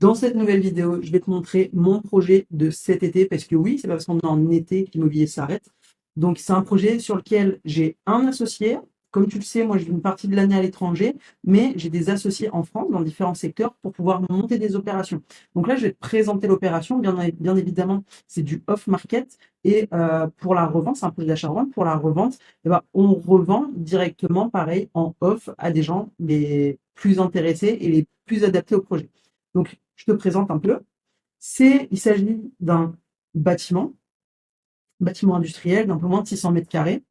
Dans cette nouvelle vidéo, je vais te montrer mon projet de cet été, parce que oui, c'est pas parce qu'on est en été que l'immobilier s'arrête. Donc, c'est un projet sur lequel j'ai un associé. Comme tu le sais, moi, je vis une partie de l'année à l'étranger, mais j'ai des associés en France dans différents secteurs pour pouvoir monter des opérations. Donc là, je vais te présenter l'opération. Bien évidemment, c'est du off-market. Et pour la revente, c'est un projet d'achat-revente. Pour la revente, eh ben, on revend directement, pareil, en off à des gens les plus intéressés et les plus adaptés au projet. Donc, je te présente un peu. Il s'agit d'un bâtiment, bâtiment industriel d'un peu moins de 600 mètres carrés,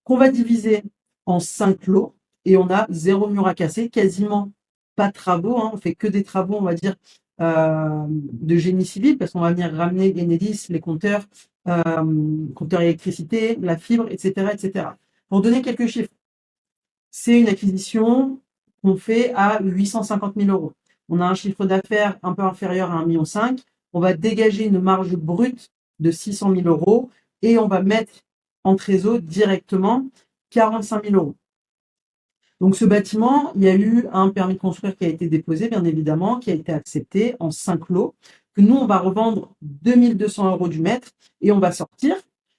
qu'on va diviser en 5 lots et on a zéro mur à casser, quasiment pas de travaux, hein, on fait que des travaux, on va dire, de génie civil, parce qu'on va venir ramener Enedis, les compteurs électricité, la fibre, etc., etc. Pour donner quelques chiffres, c'est une acquisition qu'on fait à 850 000 euros. On a un chiffre d'affaires un peu inférieur à 1,5 million. On va dégager une marge brute de 600 000 euros et on va mettre en trésor directement 45 000 euros. Donc ce bâtiment, il y a eu un permis de construire qui a été déposé, bien évidemment, qui a été accepté en 5 lots, que nous, on va revendre 2 200 euros du mètre et on va sortir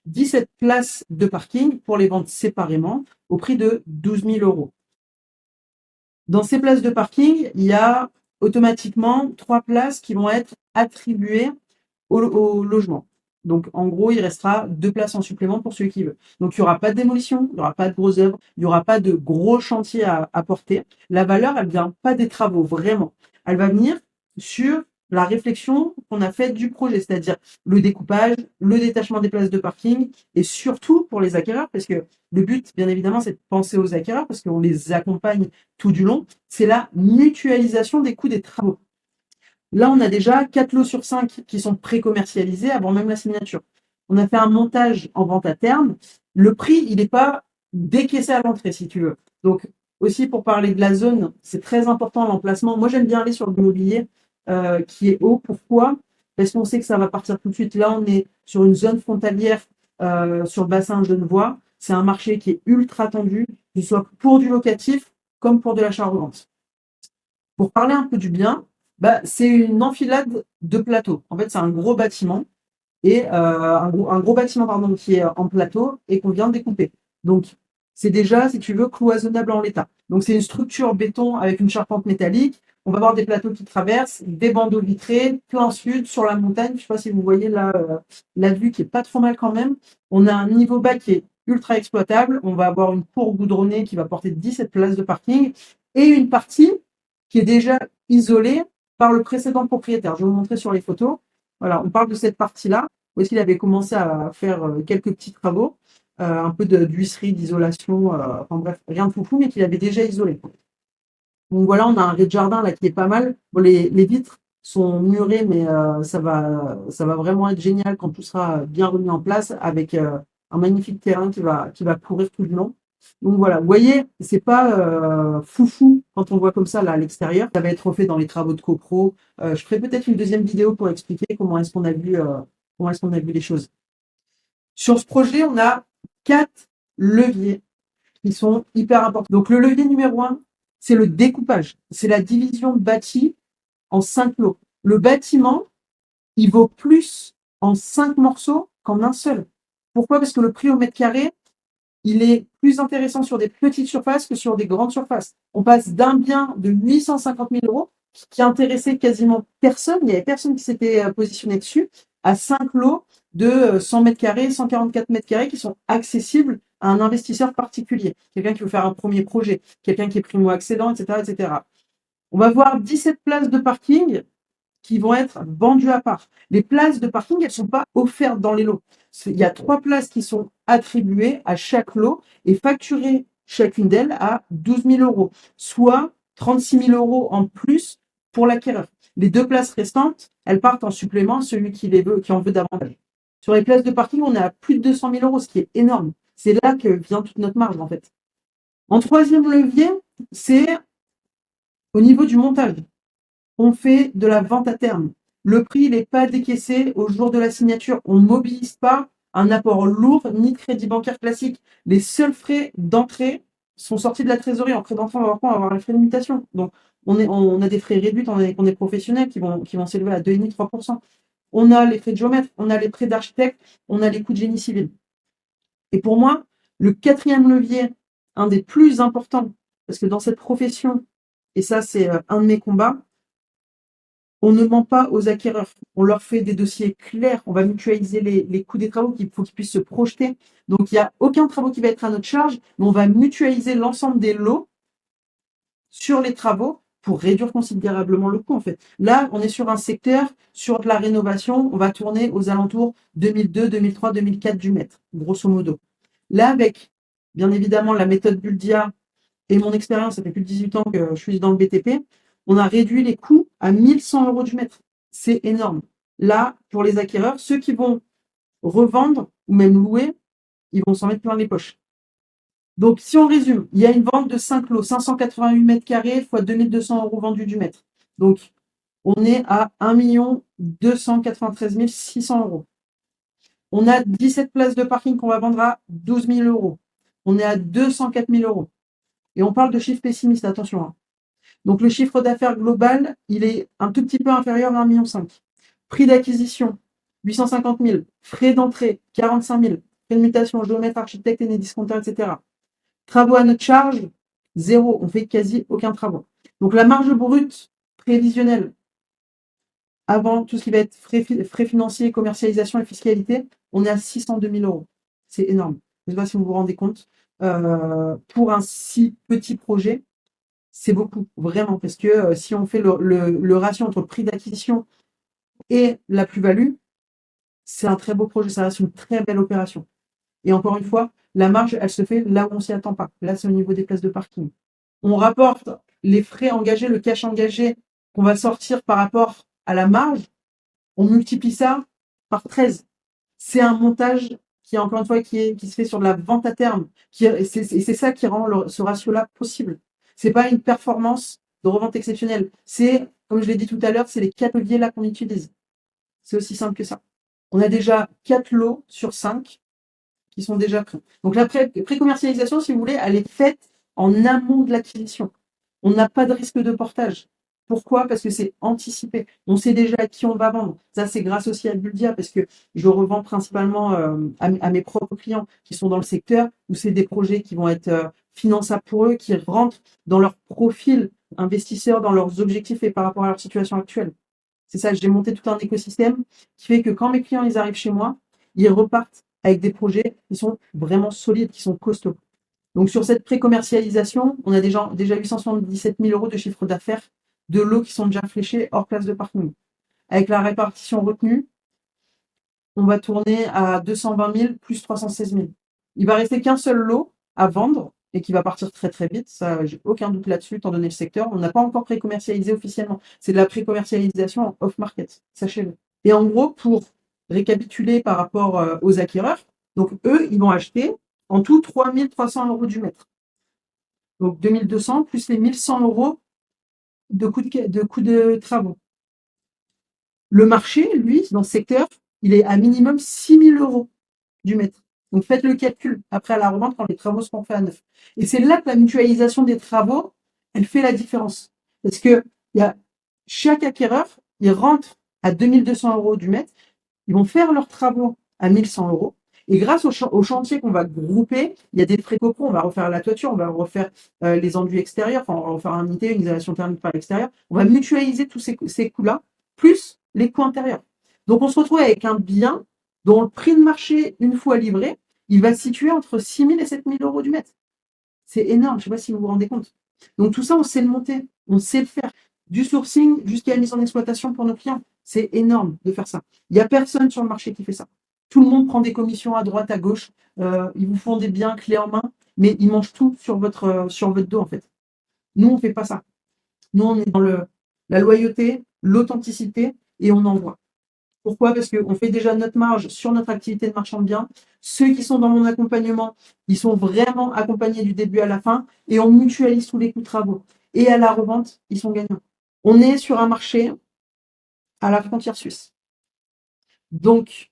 17 places de parking pour les vendre séparément au prix de 12 000 euros. Dans ces places de parking, il y a automatiquement 3 places qui vont être attribuées au logement. Donc, en gros, il restera 2 places en supplément pour celui qui veut. Donc, il n'y aura pas de démolition, il n'y aura pas de grosses œuvres, il n'y aura pas de gros chantiers à porter. La valeur, elle vient pas des travaux, vraiment. Elle va venir sur la réflexion qu'on a faite du projet, c'est-à-dire le découpage, le détachement des places de parking et surtout pour les acquéreurs, parce que le but, bien évidemment, c'est de penser aux acquéreurs parce qu'on les accompagne tout du long, c'est la mutualisation des coûts des travaux. Là, on a déjà 4 lots sur 5 qui sont pré-commercialisés avant même la signature. On a fait un montage en vente à terme. Le prix, il n'est pas décaissé à l'entrée, si tu veux. Donc, aussi pour parler de la zone, c'est très important l'emplacement. Moi, j'aime bien aller sur l'immobilier qui est haut. Pourquoi? Parce qu'on sait que ça va partir tout de suite. Là, on est sur une zone frontalière sur le bassin genevois. C'est un marché qui est ultra tendu, que ce soit pour du locatif comme pour de l'achat-revente. Pour parler un peu du bien, c'est une enfilade de plateaux. En fait, c'est un gros bâtiment et un gros bâtiment pardon, qui est en plateau et qu'on vient de découper. Donc, c'est déjà, si tu veux, cloisonnable en l'état. Donc, c'est une structure béton avec une charpente métallique. On va avoir des plateaux qui traversent, des bandeaux vitrés, plein sud, sur la montagne. Je ne sais pas si vous voyez là, la vue qui est pas trop mal quand même. On a un niveau bas qui est ultra exploitable. On va avoir une cour goudronnée qui va porter 17 places de parking et une partie qui est déjà isolée par le précédent propriétaire. Je vais vous montrer sur les photos. Voilà, on parle de cette partie-là, où est-ce qu'il avait commencé à faire quelques petits travaux, un peu d'huisserie, d'isolation, enfin bref, rien de foufou, mais qu'il avait déjà isolé. Donc voilà, on a un rez-de-jardin là qui est pas mal. Bon, les vitres sont murées, mais ça va vraiment être génial quand tout sera bien remis en place avec un magnifique terrain qui va courir tout le long. Donc voilà, vous voyez, c'est pas foufou quand on voit comme ça là à l'extérieur. Ça va être refait dans les travaux de copro. Je ferai peut-être une deuxième vidéo pour expliquer comment est-ce qu'on a vu les choses. Sur ce projet, on a 4 leviers qui sont hyper importants. Donc le levier numéro 1, c'est le découpage. C'est la division de bâti en 5 lots. Le bâtiment, il vaut plus en 5 morceaux qu'en un seul. Pourquoi? Parce que le prix au mètre carré, il est plus intéressant sur des petites surfaces que sur des grandes surfaces. On passe d'un bien de 850 000 euros qui intéressait quasiment personne, il n'y avait personne qui s'était positionné dessus, à 5 lots de 100 mètres carrés, 144 mètres carrés qui sont accessibles à un investisseur particulier, quelqu'un qui veut faire un premier projet, quelqu'un qui est primo-accédant, etc., etc. On va voir 17 places de parking qui vont être vendues à part. Les places de parking, elles ne sont pas offertes dans les lots. Il y a 3 places qui sont attribuées à chaque lot et facturées chacune d'elles à 12 000 euros, soit 36 000 euros en plus pour l'acquéreur. Les 2 places restantes, elles partent en supplément, celui qui en veut davantage. Sur les places de parking, on est à plus de 200 000 euros, ce qui est énorme. C'est là que vient toute notre marge, en fait. En troisième levier, c'est au niveau du montage. On fait de la vente à terme. Le prix n'est pas décaissé au jour de la signature. On ne mobilise pas un apport lourd ni crédit bancaire classique. Les seuls frais d'entrée sont sortis de la trésorerie. En frais d'entrée, on va avoir les frais de mutation. Donc, on a des frais réduits, on est professionnels qui vont s'élever à 2,5-3%. On a les frais de géomètre, on a les frais d'architecte, on a les coûts de génie civil. Et pour moi, le quatrième levier, un des plus importants, parce que dans cette profession, et ça c'est un de mes combats, on ne ment pas aux acquéreurs. On leur fait des dossiers clairs. On va mutualiser les coûts des travaux. Il faut qu'ils puissent se projeter. Donc, il n'y a aucun travaux qui va être à notre charge, mais on va mutualiser l'ensemble des lots sur les travaux pour réduire considérablement le coût, en fait. Là, on est sur un secteur, sur de la rénovation, on va tourner aux alentours 2002, 2003, 2004 du mètre, grosso modo. Là, avec, bien évidemment, la méthode Buldia et mon expérience, ça fait plus de 18 ans que je suis dans le BTP, on a réduit les coûts à 1100 euros du mètre. C'est énorme. Là, pour les acquéreurs, ceux qui vont revendre ou même louer, ils vont s'en mettre plein les poches. Donc, si on résume, il y a une vente de 5 lots, 588 mètres carrés fois 2200 euros vendus du mètre. Donc, on est à 1 293 600 euros. On a 17 places de parking qu'on va vendre à 12 000 euros. On est à 204 000 euros. Et on parle de chiffres pessimistes, attention. Hein. Donc, le chiffre d'affaires global, il est un tout petit peu inférieur à 1,5 million. Prix d'acquisition, 850 000. Frais d'entrée, 45 000. Frais de mutation, géomètre, architecte, et discompteurs, etc. Travaux à notre charge, zéro. On fait quasi aucun travaux. Donc, la marge brute prévisionnelle, avant tout ce qui va être frais financiers, commercialisation et fiscalité, on est à 602 000 euros. C'est énorme. Je ne sais pas si vous vous rendez compte. Pour un si petit projet, c'est beaucoup, vraiment, parce que si on fait le ratio entre le prix d'acquisition et la plus-value, c'est un très beau projet, ça reste une très belle opération. Et encore une fois, la marge, elle se fait là où on s'y attend pas. Là, c'est au niveau des places de parking. On rapporte les frais engagés, le cash engagé qu'on va sortir par rapport à la marge, on multiplie ça par 13. C'est un montage qui, encore une fois, qui se fait sur de la vente à terme. Et c'est ça qui rend ce ratio-là possible. C'est pas une performance de revente exceptionnelle. C'est, comme je l'ai dit tout à l'heure, c'est les 4 leviers là qu'on utilise. C'est aussi simple que ça. On a déjà 4 lots sur 5 qui sont déjà prêts. Donc la pré-commercialisation, si vous voulez, elle est faite en amont de l'acquisition. On n'a pas de risque de portage. Pourquoi? Parce que c'est anticipé. On sait déjà à qui on va vendre. Ça, c'est grâce aussi à Buldia, parce que je revends principalement à mes propres clients qui sont dans le secteur, où c'est des projets qui vont être finançables pour eux, qui rentrent dans leur profil investisseur, dans leurs objectifs et par rapport à leur situation actuelle. C'est ça, j'ai monté tout un écosystème qui fait que quand mes clients ils arrivent chez moi, ils repartent avec des projets qui sont vraiment solides, qui sont costauds. Donc sur cette pré-commercialisation, on a déjà 877 000 euros de chiffre d'affaires de lots qui sont déjà fléchés hors place de parking. Avec la répartition retenue, on va tourner à 220 000 plus 316 000. Il va rester qu'un seul lot à vendre et qui va partir très très vite. Ça, j'ai aucun doute là-dessus, étant donné le secteur. On n'a pas encore pré-commercialisé officiellement. C'est de la pré-commercialisation off-market, sachez-le. Et en gros, pour récapituler par rapport aux acquéreurs, donc eux, ils vont acheter en tout 3 300 euros du mètre. Donc 2200 plus les 1100 euros de coûts de travaux. Le marché, lui, dans ce secteur, il est à minimum 6 000 euros du mètre. Donc faites le calcul après à la revente quand les travaux seront faits à neuf. Et c'est là que la mutualisation des travaux, elle fait la différence. Parce que chaque acquéreur, il rentre à 2200 euros du mètre, ils vont faire leurs travaux à 1100 euros. Et grâce au chantier qu'on va grouper, il y a des frais copro, on va refaire la toiture, on va refaire les enduits extérieurs, enfin, on va refaire un IT, une isolation thermique par l'extérieur. On va mutualiser tous ces coûts-là, plus les coûts intérieurs. Donc, on se retrouve avec un bien dont le prix de marché, une fois livré, il va se situer entre 6 000 et 7 000 euros du mètre. C'est énorme, je ne sais pas si vous vous rendez compte. Donc, tout ça, on sait le monter, on sait le faire. Du sourcing jusqu'à la mise en exploitation pour nos clients. C'est énorme de faire ça. Il n'y a personne sur le marché qui fait ça. Tout le monde prend des commissions à droite, à gauche. Ils vous font des biens clés en main, mais ils mangent tout sur votre dos, en fait. Nous, on ne fait pas ça. Nous, on est dans la loyauté, l'authenticité, et on envoie. Pourquoi? Parce qu'on fait déjà notre marge sur notre activité de marchand de biens. Ceux qui sont dans mon accompagnement, ils sont vraiment accompagnés du début à la fin, et on mutualise tous les coûts de travaux. Et à la revente, ils sont gagnants. On est sur un marché à la frontière suisse. Donc,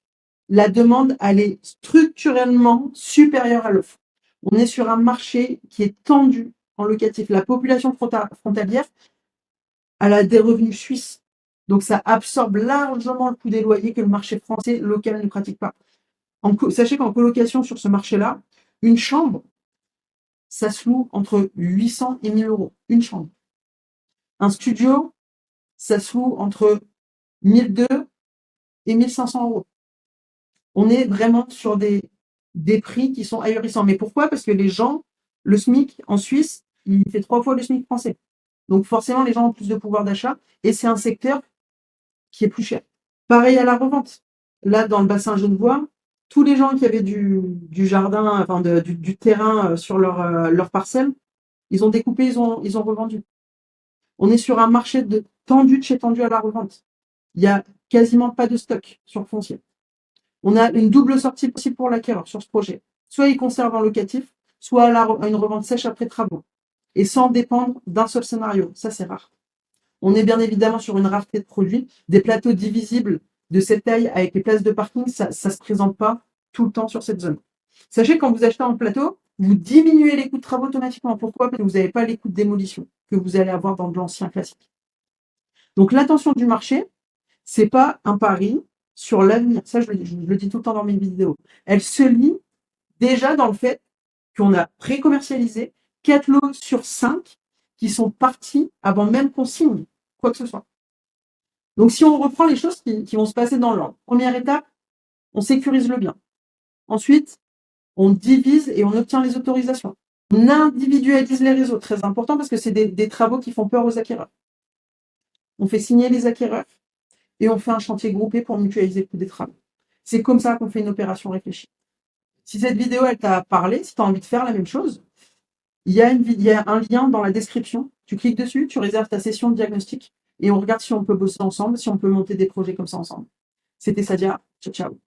la demande, elle est structurellement supérieure à l'offre. On est sur un marché qui est tendu en locatif. La population frontalière, Elle a des revenus suisses. Donc, ça absorbe largement le coût des loyers que le marché français local ne pratique pas. Sachez qu'en colocation sur ce marché-là, une chambre, ça se loue entre 800 et 1000 euros. Une chambre. Un studio, ça se loue entre 1200 et 1500 euros. On est vraiment sur des prix qui sont ahurissants. Mais pourquoi? Parce que les gens, le SMIC en Suisse, il fait 3 fois le SMIC français. Donc forcément, les gens ont plus de pouvoir d'achat et c'est un secteur qui est plus cher. Pareil à la revente. Là, dans le bassin genevois, tous les gens qui avaient du jardin, enfin du terrain sur leur parcelle, ils ont découpé, ils ont revendu. On est sur un marché tendu de chez tendu à la revente. Il n'y a quasiment pas de stock sur le foncier. On a une double sortie possible pour l'acquéreur sur ce projet. Soit il conserve en locatif, soit à une revente sèche après travaux. Et sans dépendre d'un seul scénario. Ça, c'est rare. On est bien évidemment sur une rareté de produits. Des plateaux divisibles de cette taille avec les places de parking, ça ne se présente pas tout le temps sur cette zone. Sachez que quand vous achetez un plateau, vous diminuez les coûts de travaux automatiquement. Pourquoi? Parce que vous n'avez pas les coûts de démolition que vous allez avoir dans de l'ancien classique. Donc l'attention du marché, c'est pas un pari sur l'avenir. Ça, je le dis tout le temps dans mes vidéos. Elle se lie déjà dans le fait qu'on a pré-commercialisé 4 lots sur 5 qui sont partis avant même qu'on signe quoi que ce soit. Donc, si on reprend les choses qui vont se passer dans l'ordre. Première étape, on sécurise le bien. Ensuite, on divise et on obtient les autorisations. On individualise les réseaux, très important parce que c'est des travaux qui font peur aux acquéreurs. On fait signer les acquéreurs et on fait un chantier groupé pour mutualiser le coût des travaux. C'est comme ça qu'on fait une opération réfléchie. Si cette vidéo, elle t'a parlé, si tu as envie de faire la même chose, il y a un lien dans la description. Tu cliques dessus, tu réserves ta session de diagnostic et on regarde si on peut bosser ensemble, si on peut monter des projets comme ça ensemble. C'était Sadia. Ciao, ciao.